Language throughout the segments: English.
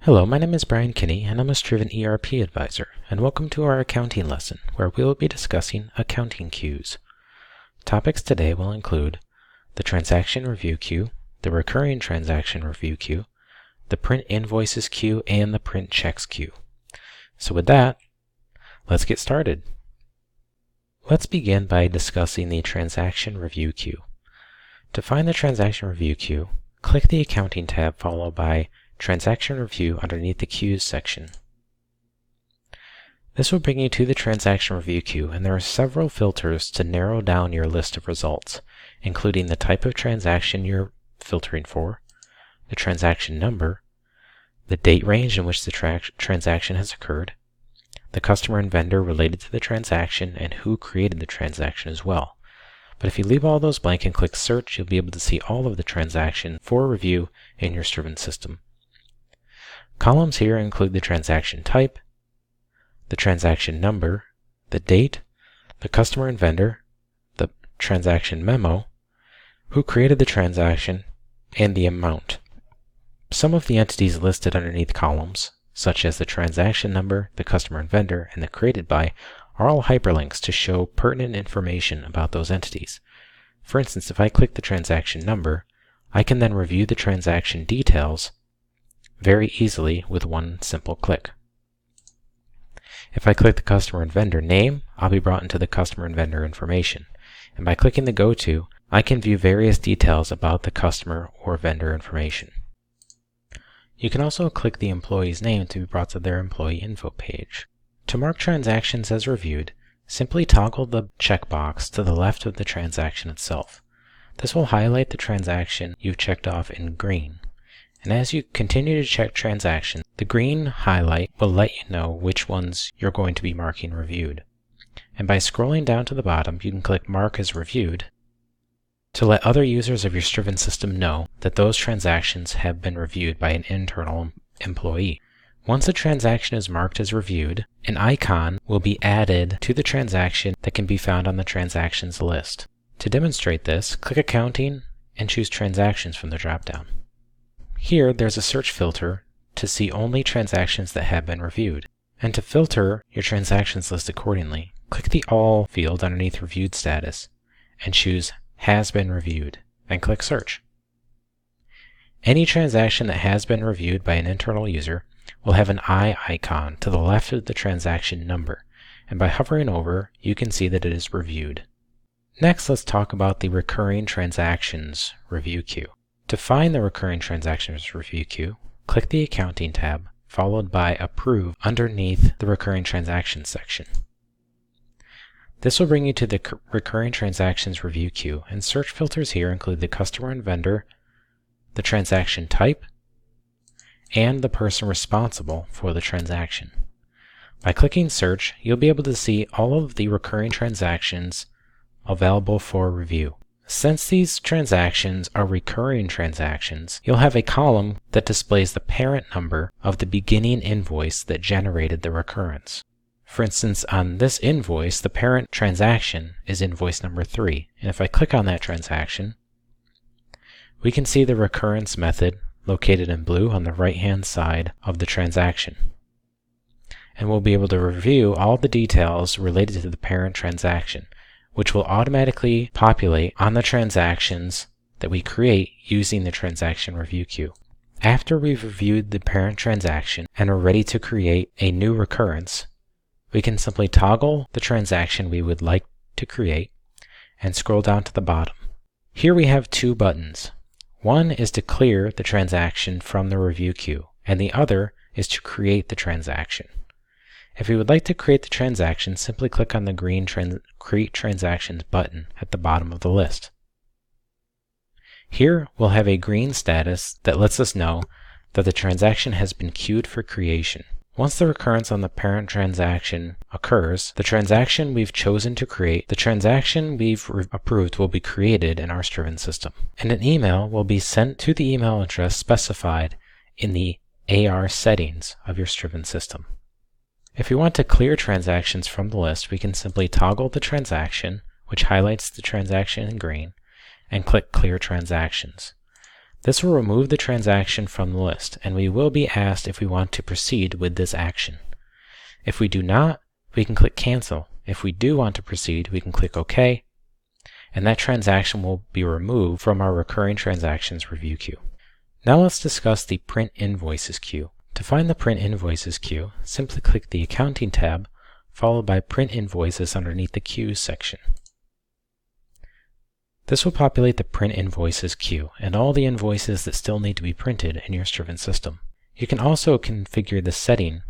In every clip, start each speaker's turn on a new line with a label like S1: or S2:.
S1: Hello, my name is Brian Kinney, and I'm a Striven ERP advisor, and welcome to our accounting lesson, where we will be discussing accounting queues. Topics today will include the transaction review queue, the recurring transaction review queue, the print invoices queue, and the print checks queue. So with that, let's get started. Let's begin by discussing the transaction review queue. To find the transaction review queue, click the Accounting tab followed by Transaction Review underneath the Queues section. This will bring you to the Transaction Review queue, and there are several filters to narrow down your list of results, including the type of transaction you're filtering for, the transaction number, the date range in which the transaction has occurred, the customer and vendor related to the transaction, and who created the transaction as well. But if you leave all those blank and click Search, you'll be able to see all of the transaction for review in your Striven system. Columns here include the transaction type, the transaction number, the date, the customer and vendor, the transaction memo, who created the transaction, and the amount. Some of the entities listed underneath columns, such as the transaction number, the customer and vendor, and the created by, are all hyperlinks to show pertinent information about those entities. For instance, if I click the transaction number, I can then review the transaction details very easily with one simple click. If I click the customer and vendor name, I'll be brought into the customer and vendor information. And by clicking the Go To, I can view various details about the customer or vendor information. You can also click the employee's name to be brought to their employee info page. To mark transactions as reviewed, simply toggle the checkbox to the left of the transaction itself. This will highlight the transaction you've checked off in green. And as you continue to check transactions, the green highlight will let you know which ones you're going to be marking reviewed. And by scrolling down to the bottom, you can click Mark as Reviewed to let other users of your Striven system know that those transactions have been reviewed by an internal employee. Once a transaction is marked as reviewed, an icon will be added to the transaction that can be found on the transactions list. To demonstrate this, click Accounting and choose Transactions from the drop-down. Here, there's a search filter to see only transactions that have been reviewed. And to filter your transactions list accordingly, click the All field underneath Reviewed Status and choose Has Been Reviewed, and click Search. Any transaction that has been reviewed by an internal user will have an eye icon to the left of the transaction number, and by hovering over, you can see that it is reviewed. Next, let's talk about the Recurring Transactions Review queue. To find the Recurring Transactions Review queue, click the Accounting tab, followed by Approve underneath the Recurring Transactions section. This will bring you to the Recurring Transactions Review queue, and search filters here include the customer and vendor, the transaction type, and the person responsible for the transaction. By clicking Search, you'll be able to see all of the recurring transactions available for review. Since these transactions are recurring transactions, you'll have a column that displays the parent number of the beginning invoice that generated the recurrence. For instance, on this invoice, the parent transaction is invoice number 3, and if I click on that transaction, we can see the recurrence method located in blue on the right-hand side of the transaction. And we'll be able to review all the details related to the parent transaction, which will automatically populate on the transactions that we create using the Transaction Review queue. After we've reviewed the parent transaction and are ready to create a new recurrence, we can simply toggle the transaction we would like to create and scroll down to the bottom. Here we have two buttons. One is to clear the transaction from the review queue, and the other is to create the transaction. If you would like to create the transaction, simply click on the green Create Transactions button at the bottom of the list. Here we'll have a green status that lets us know that the transaction has been queued for creation. Once the recurrence on the parent transaction occurs, the transaction we've chosen to create, the transaction we've approved will be created in our Striven system. And an email will be sent to the email address specified in the AR settings of your Striven system. If we want to clear transactions from the list, we can simply toggle the transaction, which highlights the transaction in green, and click Clear Transactions. This will remove the transaction from the list, and we will be asked if we want to proceed with this action. If we do not, we can click Cancel. If we do want to proceed, we can click OK, and that transaction will be removed from our Recurring Transactions review queue. Now let's discuss the Print Invoices queue. To find the Print Invoices queue, simply click the Accounting tab, followed by Print Invoices underneath the Queues section. This will populate the Print Invoices queue and all the invoices that still need to be printed in your Striven system. You can also configure the setting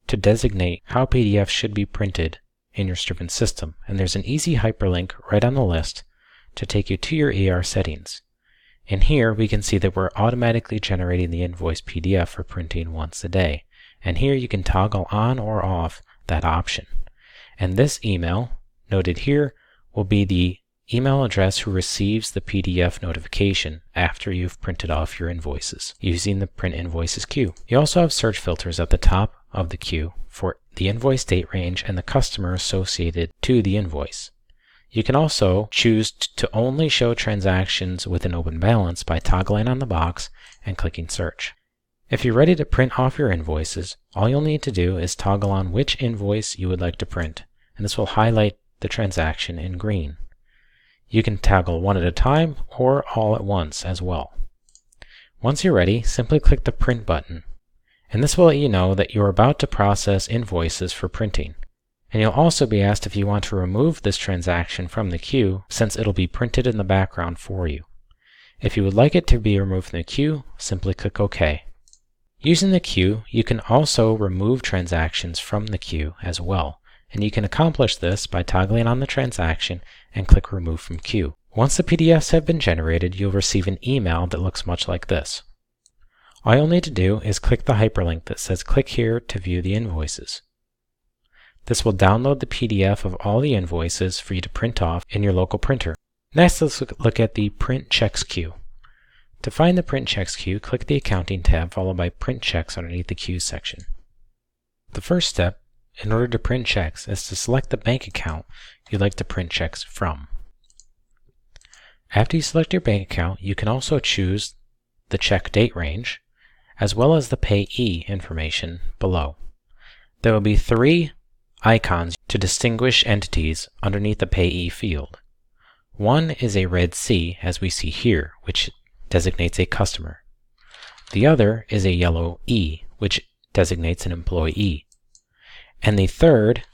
S1: to designate how PDFs should be printed in your Striven system, and there's an easy hyperlink right on the list to take you to your ER settings. In here we can see that we're automatically generating the invoice PDF for printing once a day, and here you can toggle on or off that option. And this email, noted here, will be the email address who receives the PDF notification after you've printed off your invoices using the Print Invoices queue. You also have search filters at the top of the queue for the invoice date range and the customer associated to the invoice. You can also choose to only show transactions with an open balance by toggling on the box and clicking Search. If you're ready to print off your invoices, all you'll need to do is toggle on which invoice you would like to print, and this will highlight the transaction in green. You can toggle one at a time or all at once as well. Once you're ready, simply click the Print button, and this will let you know that you're about to process invoices for printing. And you'll also be asked if you want to remove this transaction from the queue, since it'll be printed in the background for you. If you would like it to be removed from the queue, simply click OK. Using the queue, you can also remove transactions from the queue as well, and you can accomplish this by toggling on the transaction and click Remove from Queue. Once the PDFs have been generated, you'll receive an email that looks much like this. All you'll need to do is click the hyperlink that says click here to view the invoices. This will download the PDF of all the invoices for you to print off in your local printer. Next, let's look at the Print Checks queue. To find the Print Checks queue, click the Accounting tab followed by Print Checks underneath the Queues section. The first step in order to print checks is to select the bank account you'd like to print checks from. After you select your bank account, you can also choose the check date range as well as the payee information below. There will be 3 icons to distinguish entities underneath the payee field. One is a red C, as we see here, which designates a customer. The other is a yellow E, which designates an employee. And the third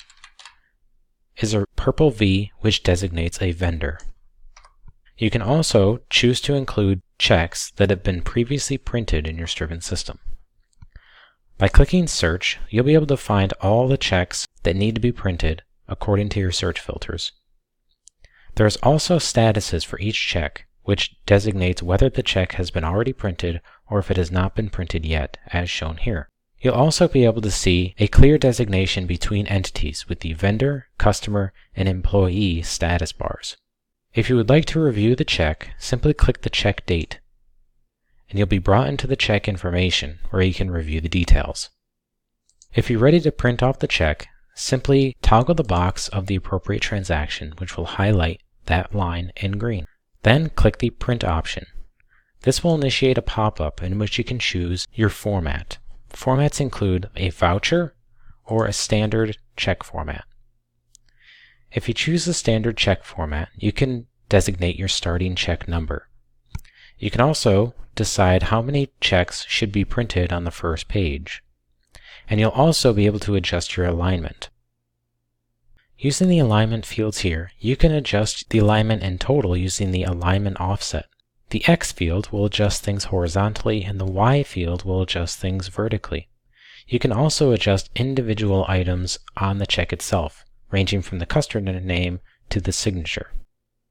S1: is a purple V, which designates a vendor. You can also choose to include checks that have been previously printed in your Striven system. By clicking Search, you'll be able to find all the checks that need to be printed according to your search filters. There's also statuses for each check, which designates whether the check has been already printed or if it has not been printed yet, as shown here. You'll also be able to see a clear designation between entities with the vendor, customer, and employee status bars. If you would like to review the check, simply click the check date, and you'll be brought into the check information where you can review the details. If you're ready to print off the check, simply toggle the box of the appropriate transaction, which will highlight that line in green. Then click the Print option. This will initiate a pop-up in which you can choose your format. Formats include a voucher or a standard check format. If you choose the standard check format, you can designate your starting check number. You can also decide how many checks should be printed on the first page. And you'll also be able to adjust your alignment. Using the alignment fields here, you can adjust the alignment in total using the alignment offset. The X field will adjust things horizontally and the Y field will adjust things vertically. You can also adjust individual items on the check itself, ranging from the customer name to the signature.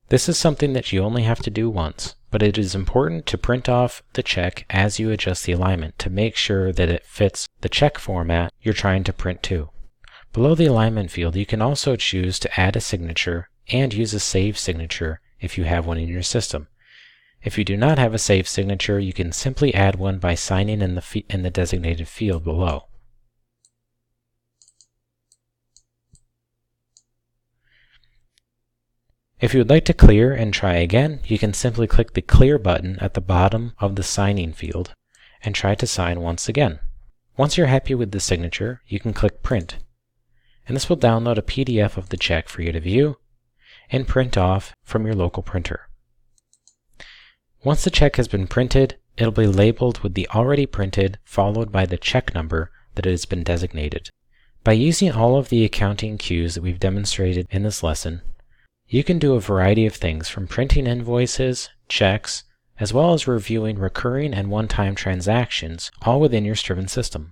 S1: This is something that you only have to do once, but it is important to print off the check as you adjust the alignment to make sure that it fits the check format you're trying to print to. Below the alignment field, you can also choose to add a signature and use a saved signature if you have one in your system. If you do not have a saved signature, you can simply add one by signing in the designated field below. If you would like to clear and try again, you can simply click the Clear button at the bottom of the Signing field and try to sign once again. Once you're happy with the signature, you can click Print, and this will download a PDF of the check for you to view and print off from your local printer. Once the check has been printed, it'll be labeled with the already printed followed by the check number that it has been designated. By using all of the accounting cues that we've demonstrated in this lesson, you can do a variety of things from printing invoices, checks, as well as reviewing recurring and one-time transactions, all within your Striven system.